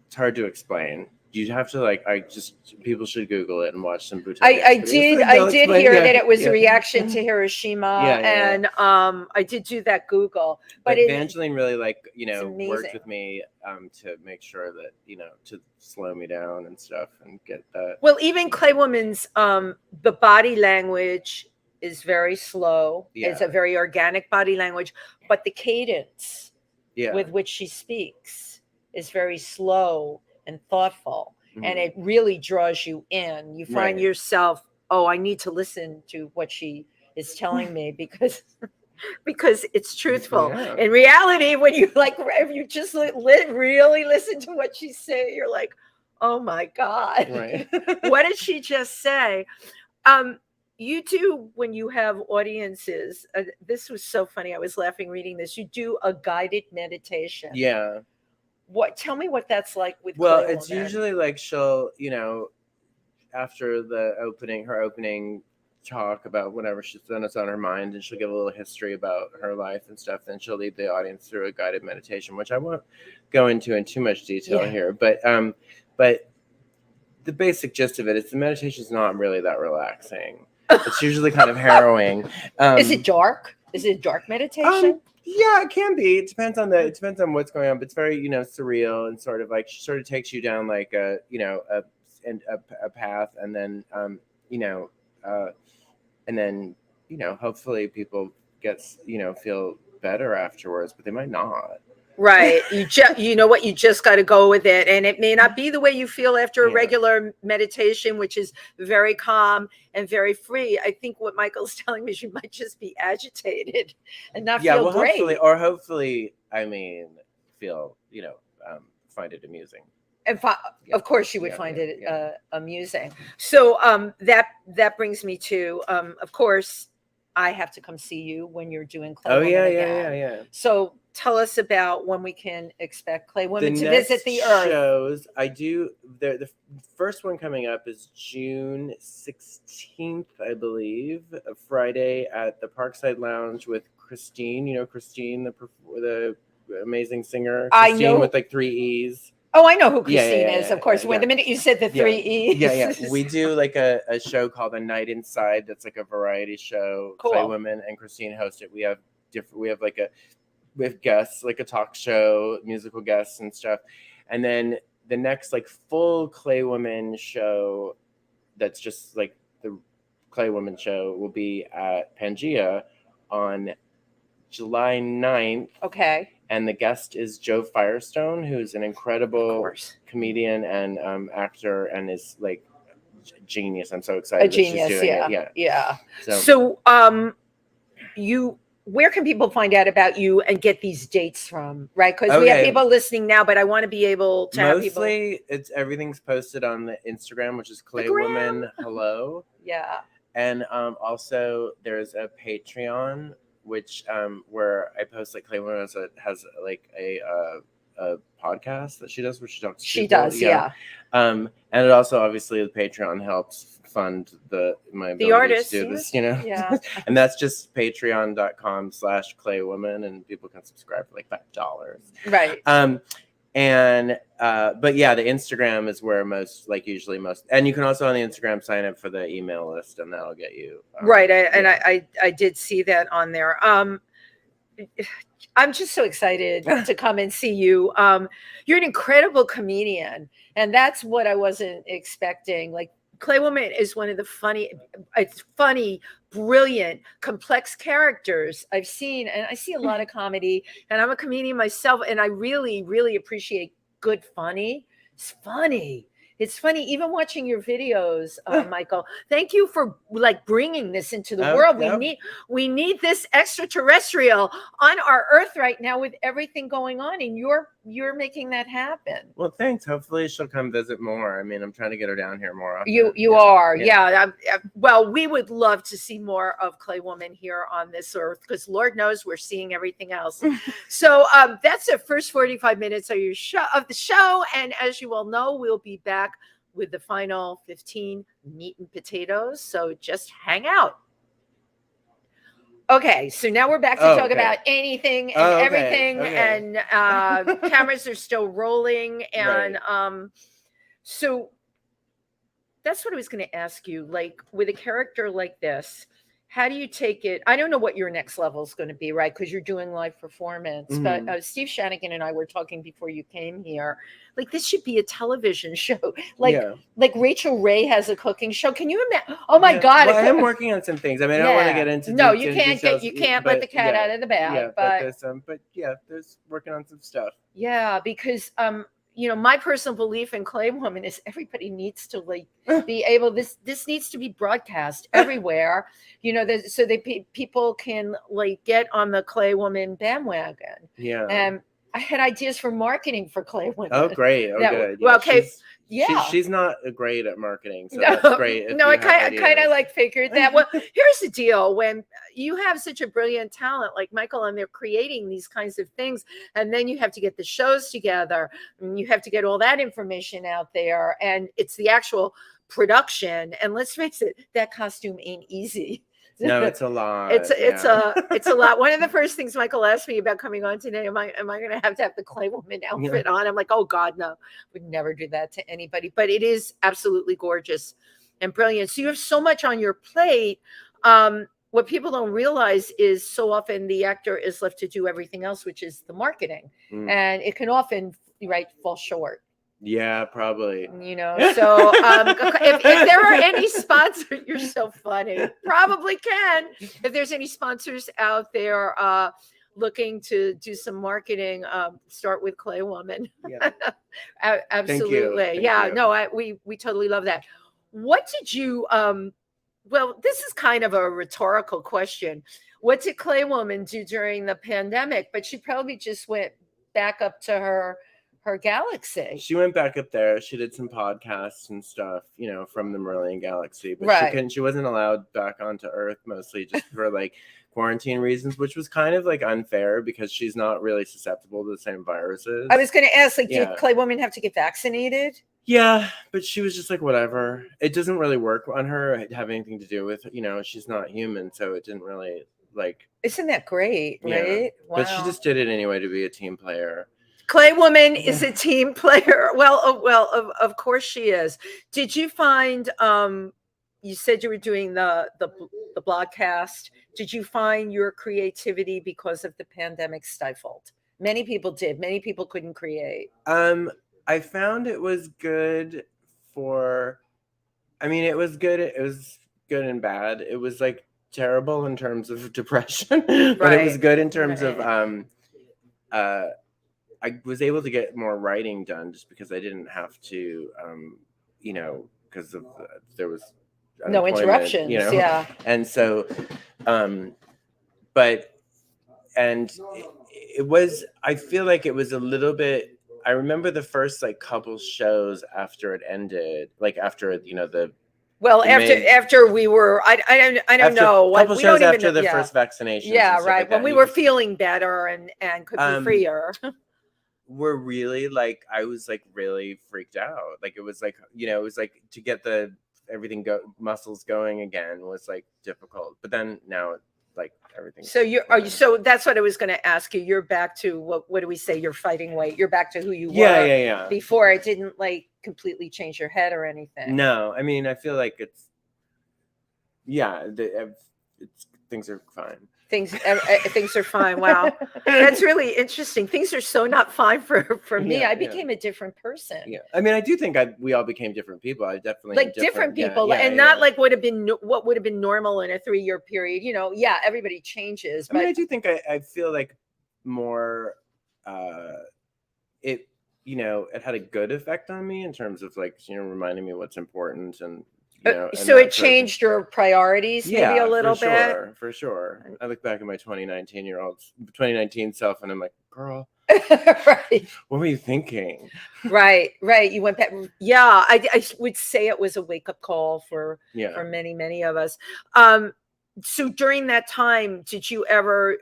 it's hard to explain. You have to people should Google it and watch some Butoh. I did hear that it was a reaction to Hiroshima, and I did do that Google. But Evangeline really worked with me to make sure that to slow me down and stuff and get that. Well, even Clay Woman's the body language is very slow. Yeah. It's a very organic body language, but the cadence Yeah. with which she speaks is very slow and thoughtful, and Mhm. it really draws you in. You find Right. yourself, oh, I need to listen to what she is telling me because because it's truthful. Yeah. In reality, when you like, if you just really listen to what she's saying, you're like, oh my God, Right. what did she just say? You do, when you have audiences, this was so funny. I was laughing reading this. You do a guided meditation. Yeah. What? Tell me what that's like with Well, Clay it's Woman. usually like she'll, after her opening talk about whatever she's done that's on her mind, and she'll give a little history about her life and stuff. Then she'll lead the audience through a guided meditation, which I won't go into in too much detail here. But the basic gist of it is the meditation is not really that relaxing. It's usually kind of harrowing. Is it dark? Is it dark meditation? Yeah, it can be. It depends on what's going on. But it's very, surreal, and sort of like she sort of takes you down like a path, and then hopefully people feel better afterwards, but they might not. Right. You know what? You just got to go with it. And it may not be the way you feel after a Yeah. regular meditation, which is very calm and very free. I think what Michael's telling me is you might just be agitated and not feel great. Hopefully, feel, find it amusing. And of course you would find it yeah. Amusing. So that brings me to, of course, I have to come see you when you're doing Clay Woman again. Yeah. So tell us about when we can expect Clay Woman to next visit the earth. Shows I do. The first one coming up is June 16th, I believe, a Friday at the Parkside Lounge with Christine. You know Christine, the amazing singer. I Christine know. with like 3 E's. Oh, I know who Christine is, of course. Yeah. When the minute you said the 3 E's. Yeah. We do like a show called A Night Inside. That's like a variety show. Cool. Clay Women and Christine host it. We have guests, like a talk show, musical guests and stuff. And then the next like full Clay Woman show, that's just like the Clay Woman show, will be at PANGEA on July 9th. Okay. And the guest is Joe Firestone, who's an incredible comedian and actor, and is like genius. I'm so excited. A genius, that she's doing it. Yeah. So where can people find out about you and get these dates from? Right, because we have people listening now, but I want to be able to have people. Mostly, everything's posted on the Instagram, which is Clay Woman Hello. Yeah. And also there's a Patreon, which where I post like Clay Woman has like a podcast that she does, where she talks to people. Does, yeah. And it also, obviously, the Patreon helps fund my ability artists to do this, Yeah. And that's just patreon.com/claywoman, and people can subscribe for like $5. Right. But yeah, the Instagram is where usually most, and you can also on the Instagram sign up for the email list, and that'll get you right. I did see that on there. I'm just so excited to come and see you. You're an incredible comedian, and that's what I wasn't expecting. Like, Clay Woman is one of the funny, brilliant, complex characters I've seen. And I see a lot of comedy, and I'm a comedian myself, and I really, really appreciate good funny. It's funny. It's funny, even watching your videos, Michael. Thank you for bringing this into the world. Yep. We need this extraterrestrial on our Earth right now with everything going on, and you're making that happen. Well, thanks. Hopefully, she'll come visit more. I mean, I'm trying to get her down here more often. You are, yeah. Well, we would love to see more of Clay Woman here on this Earth, because Lord knows we're seeing everything else. So that's the first 45 minutes of the show, and as you all know, we'll be back with the final 15 meat and potatoes. So just hang out. Okay, so now we're back to talk about anything and everything, and cameras are still rolling, and so that's what I was going to ask you. Like, with a character like this, how do you take it? I don't know what your next level is going to be, right? Because you're doing live performance. But Steve Shanagan and I were talking before you came here. Like, this should be a television show. Like Rachel Ray has a cooking show. Can you imagine? Oh my God! Well, I am working on some things. I mean, I don't want to get into no. You can't let the cat out of the bag. Yeah, but there's working on some stuff. Yeah, because my personal belief in Clay Woman is everybody needs to like be able. This needs to be broadcast everywhere. So that people can like get on the Clay Woman bandwagon. Yeah. And I had ideas for marketing for Clay Women. Oh, great. Oh, good. Well, okay. She's not great at marketing, so that's great. No, I kind of like figured that. Well, here's the deal: when you have such a brilliant talent like Michael, and they're creating these kinds of things, and then you have to get the shows together, and you have to get all that information out there, and it's the actual production. And let's face it, that costume ain't easy. No, it's a lot. It's a lot. One of the first things Michael asked me about coming on today, am I going to have the Clay Woman outfit on? I'm like, oh God, no, would never do that to anybody. But it is absolutely gorgeous and brilliant. So you have so much on your plate. What people don't realize is so often the actor is left to do everything else, which is the marketing, and it can often fall short. Yeah, probably. So if there are any sponsors, you're so funny. Probably can. If there's any sponsors out there looking to do some marketing, start with Clay Woman. Yeah. Absolutely. Thank Yeah. you. No, we totally love that. What did you? Well, this is kind of a rhetorical question. What did Clay Woman do during the pandemic? But she probably just went back up to her galaxy. She went back up there. She did some podcasts and stuff, from the Marillion Galaxy. But she wasn't allowed back onto Earth, mostly just for like quarantine reasons, which was kind of like unfair because she's not really susceptible to the same viruses. I was going to ask, did Clay Woman have to get vaccinated? Yeah, but she was just like, whatever. It doesn't really work on her, have anything to do with, she's not human, so it didn't really like. Isn't that great, right? Wow. But she just did it anyway to be a team player. Clay Woman is a team player. Well, of course she is. Did you find? You said you were doing the blogcast. Did you find your creativity because of the pandemic stifled? Many people did. Many people couldn't create. I found it was good for. I mean, it was good. It was good and bad. It was like terrible in terms of depression, but it was good in terms of I was able to get more writing done just because I didn't have to, because of there was no interruptions, yeah. And so, it was. I feel like it was a little bit. I remember the first like couple shows after it ended, like after the. Well, after we were, I don't know. Couple shows after the first vaccination. Yeah, right. When we were feeling better and could be freer. Were really like I was like really freaked out. Like it was like it was like to get the everything muscles going again was like difficult. But then now like everything. So so that's what I was going to ask you. You're back to what do we say? Your fighting weight. You're back to who you were. Yeah. Before it didn't like completely change your head or anything. No, I mean I feel like it's things are fine. Things are fine. Wow, that's really interesting. Things are so not fine for me. I became a different person. Yeah, I mean, I do think we all became different people. I definitely like different people, and not like what would have been normal in a 3-year period. Everybody changes. I mean, I do think I feel like more. It had a good effect on me in terms of like reminding me what's important and. So it changed your priorities maybe a little bit? For sure. I look back at my 2019 self and I'm like, girl, right. What were you thinking? Right. You went back. Yeah, I would say it was a wake-up call for many, many of us. So during that time, did you ever,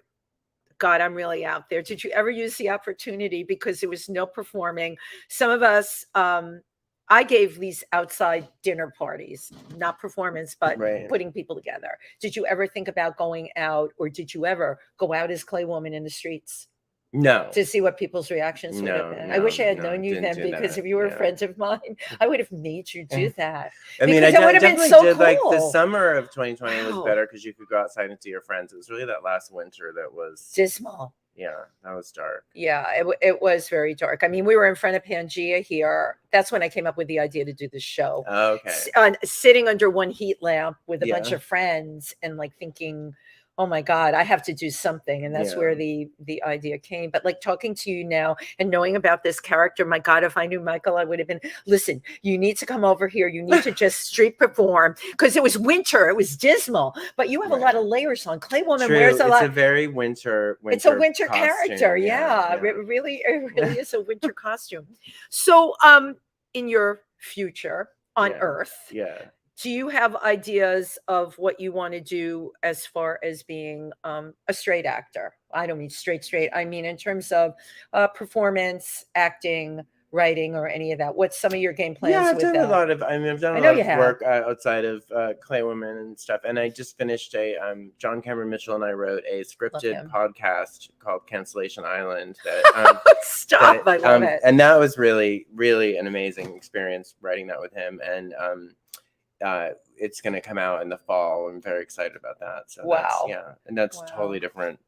God, I'm really out there. Did you ever use the opportunity because there was no performing? Some of us, I gave these outside dinner parties, not performance, but putting people together. Did you ever think about going out, or did you ever go out as Clay Woman in the streets? No. to see what people's reactions would have No, been. I wish I had no, known you didn't then, do because that, if you were yeah. friends of mine, I would have made you do that. I mean, Because I that would have been definitely so did like the cool. summer of 2020 was Wow. better because you could go outside and see your friends. It was really that last winter that was, Dismal. yeah, that was dark. Yeah, it was very dark. I mean, we were in front of PANGEA here. That's when I came up with the idea to do the show. Okay. Sitting under one heat lamp with a bunch Yeah. of friends and like thinking, oh my God, I have to do something. And that's Yeah. where the idea came. But like talking to you now and knowing about this character, my God, if I knew Michael, I would have been, listen, you need to come over here. You need to just street perform, because it was winter. It was dismal. But you have a lot of layers on. Clay Woman True. wears a lot. It's a very winter It's a winter costume. character. Yeah. It really is a winter costume. So in your future on Earth, Yeah. do you have ideas of what you want to do as far as being a straight actor? I don't mean straight. I mean in terms of performance, acting, writing, or any of that. What's some of your game plans? Yeah, I've with done that? a lot of. I mean, I've done I a know lot you of have. work outside of Clay Woman and stuff. And I just finished a John Cameron Mitchell and I wrote a scripted him. podcast called Cancellation Island. That Stop! I love it. And that was really, really an amazing experience writing that with him. And it's going to come out in the fall. I'm very excited about that. So Wow. and that's Wow. totally different,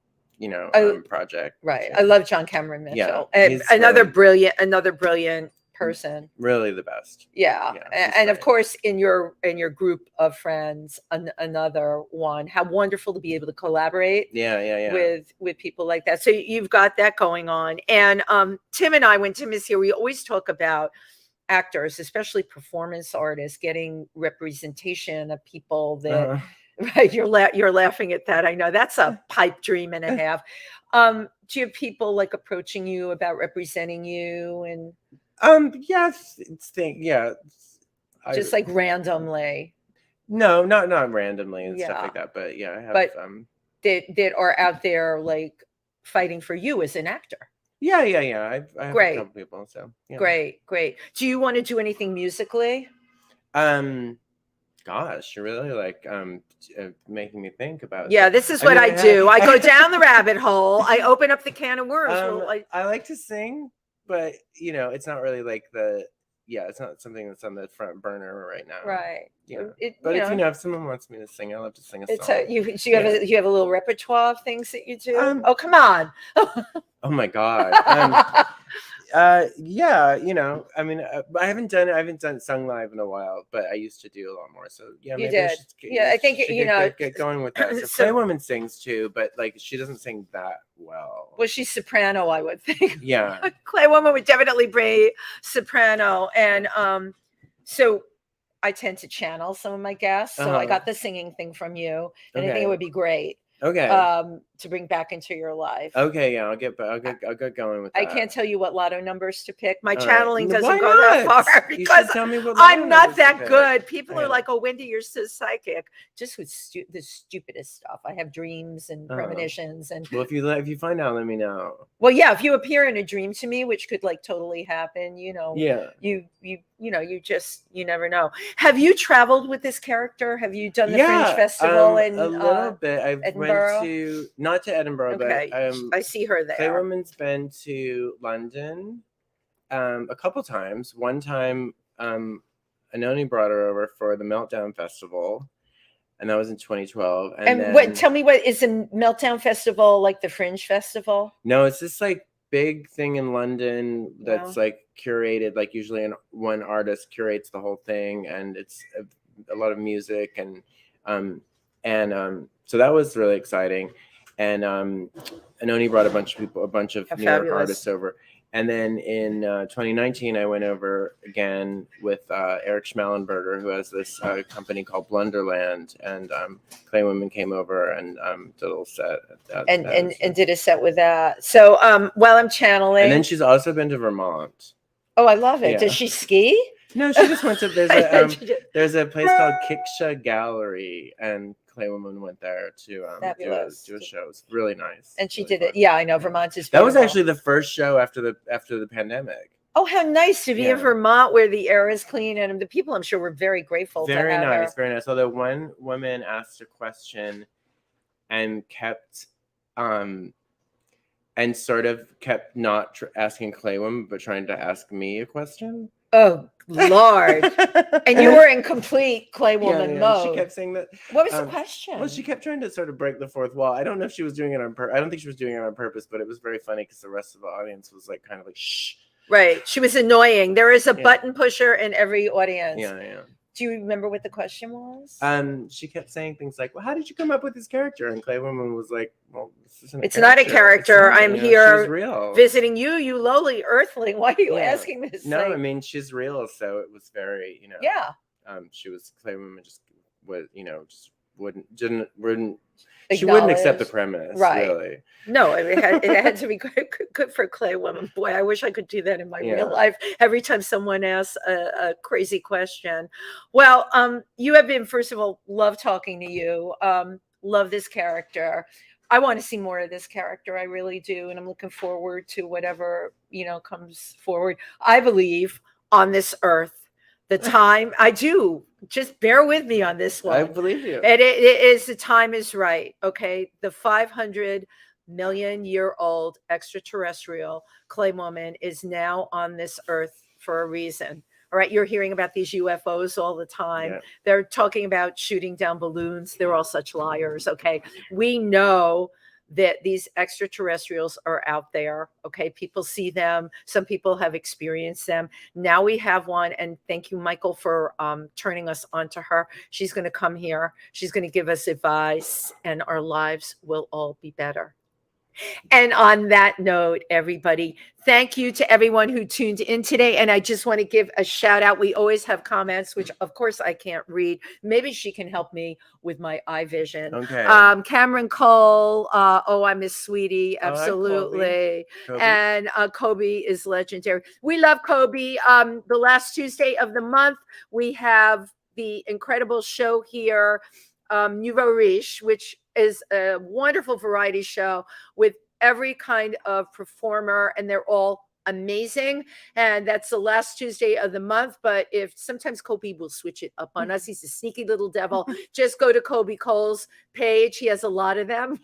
project. Right. So, I love John Cameron Mitchell. Yeah, And he's another really- brilliant person. Really the best. Yeah. he's And of great. course in your group of friends, another one. How wonderful to be able to collaborate Yeah. with people like that. So you've got that going on. And Tim and I, when Tim is here, we always talk about actors, especially performance artists, getting representation of people that right, you're laughing at that. I know that's a pipe dream and a half. Do you have people like approaching you about representing you? And yes, just like randomly? No, not randomly and stuff Yeah. like that. But yeah, I have. But that are out there like fighting for you as an actor. Yeah. I have Great. a couple people. So yeah. Great. Do you want to do anything musically? Gosh, you're really like making me think about. Yeah, it. this is what I do. I go down the rabbit hole. I open up the can of worms. I like to sing, but it's not really like it's not something that's on the front burner right now. Right. Yeah. But if someone wants me to sing, I love to sing a song. You have a little repertoire of things that you do. Oh, come on. Oh my God. Yeah, I mean, I haven't sung live in a while, but I used to do a lot more. So yeah, You maybe I did. should I think get going with that. So Clay Woman sings too, but like she doesn't sing that well. Well, she's soprano, I would think. Yeah. Clay Woman would definitely be soprano, and so I tend to channel some of my guests. So I got the singing thing from you, and I think it would be great. Okay. To bring back into your life. Okay, yeah, I'll get going with that. I can't tell you what lotto numbers to pick. My All channeling right. doesn't Why go that not? far You should because tell me what I'm lotto not numbers to that pick. good. People are Okay. like, "Oh, Wendy, you're so psychic." Just with the stupidest stuff. I have dreams and premonitions, and Well, if you find out, let me know. well, yeah, if you appear in a dream to me, which could like totally happen, Yeah. you never know. Have you traveled with this character? Have you done the Fringe Festival in a little bit. I Edinburgh? went not to Edinburgh, Okay, but I see her there. Clay Woman's been to London a couple times. One time, Anoni brought her over for the Meltdown Festival, and that was in 2012. And then, tell me, what is a Meltdown Festival like? The Fringe Festival? No, it's this like big thing in London that's like curated. Like usually, one artist curates the whole thing, and it's a lot of music and so that was really exciting. And Anoni brought a bunch of New York artists over. And then in 2019, I went over again with Eric Schmallenberger, who has this company called Blunderland, and Clay Woman came over and did a little set. And did a set with that. So while I'm channeling. And then she's also been to Vermont. Oh, I love it. Yeah. Does she ski? No, she just went to, there's a place called Kiksha Gallery, and Clay Woman went there to do a show. It's really nice. And she really did it. Yeah, I know. Vermont is beautiful. That was actually the first show after the pandemic. Oh, how nice to be in Vermont, where the air is clean, and the people, I'm sure, were very grateful. Very to have nice, her. very nice. Although one woman asked a question and kept and sort of kept not asking Clay Woman, but trying to ask me a question. Oh, Lord. And you were in complete Clay Woman mode. She kept saying that. What was the question? Well, she kept trying to sort of break the fourth wall. I don't know if she was doing it on purpose. I don't think she was doing it on purpose, but it was very funny because the rest of the audience was like kind of like, shh. Right. She was annoying. There is a button pusher in every audience. Yeah. Do you remember what the question was? She kept saying things like, well, how did you come up with this character? And Clay Woman was like, well, this isn't it's not a character. I'm here she's real. visiting you, you lowly earthling. Why are you asking this? No, I mean, she's real. So it was very, Yeah. She was, Clay Woman just was, just wouldn't she wouldn't accept the premise, right? Really. No, I mean, it had to be good for Clay Woman. Boy, I wish I could do that in my real life. Every time someone asks a crazy question. Well, you have been, first of all, love talking to you. Love this character. I want to see more of this character. I really do, and I'm looking forward to whatever comes forward. I believe on this earth. The time I do, just bear with me on this one. I believe you. It is, the time is right. Okay. The 500 million year old extraterrestrial Clay Woman is now on this earth for a reason. All right. You're hearing about these UFOs all the time. Yeah. They're talking about shooting down balloons. They're all such liars. Okay. We know that these extraterrestrials are out there. Okay. People see them. Some people have experienced them. Now we have one. And thank you, Michael, for turning us on to her. She's going to come here. She's going to give us advice and our lives will all be better. And on that note, everybody, thank you to everyone who tuned in today. And I just want to give a shout out. We always have comments, which of course I can't read. Maybe she can help me with my eye vision. Okay. Cameron Cole. I miss Sweetie. Absolutely. Kobe. And Kobe is legendary. We love Kobe. The last Tuesday of the month, we have the incredible show here, Nouveau Riche, which is a wonderful variety show with every kind of performer, and they're all amazing. And that's the last Tuesday of the month. But if sometimes Kobe will switch it up on us, he's a sneaky little devil. Just go to Kobe Cole's page. He has a lot of them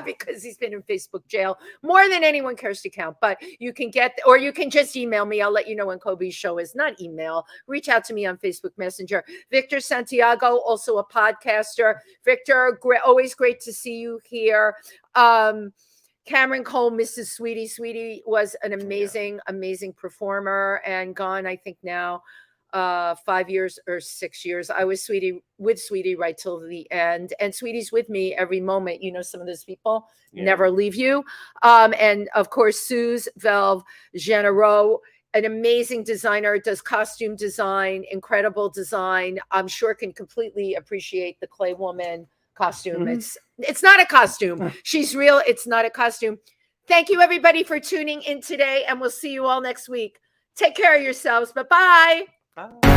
because he's been in Facebook jail more than anyone cares to count. But you can or you can just email me. I'll let you know when Kobe's show is. Not email. Reach out to me on Facebook Messenger. Victor Santiago, also a podcaster. Victor, always great to see you here. Cameron Cole, Mrs. Sweetie. Sweetie was an amazing, amazing performer and gone, I think now 5 years or 6 years. I was with Sweetie right till the end. And Sweetie's with me every moment. Some of those people never leave you. And of course, Suze Velve Genero, an amazing designer, does costume design, incredible design. I'm sure can completely appreciate the Clay Woman costume. Mm-hmm. It's not a costume. She's real. It's not a costume. Thank you, everybody, for tuning in today, and we'll see you all next week. Take care of yourselves. Bye-bye. Bye.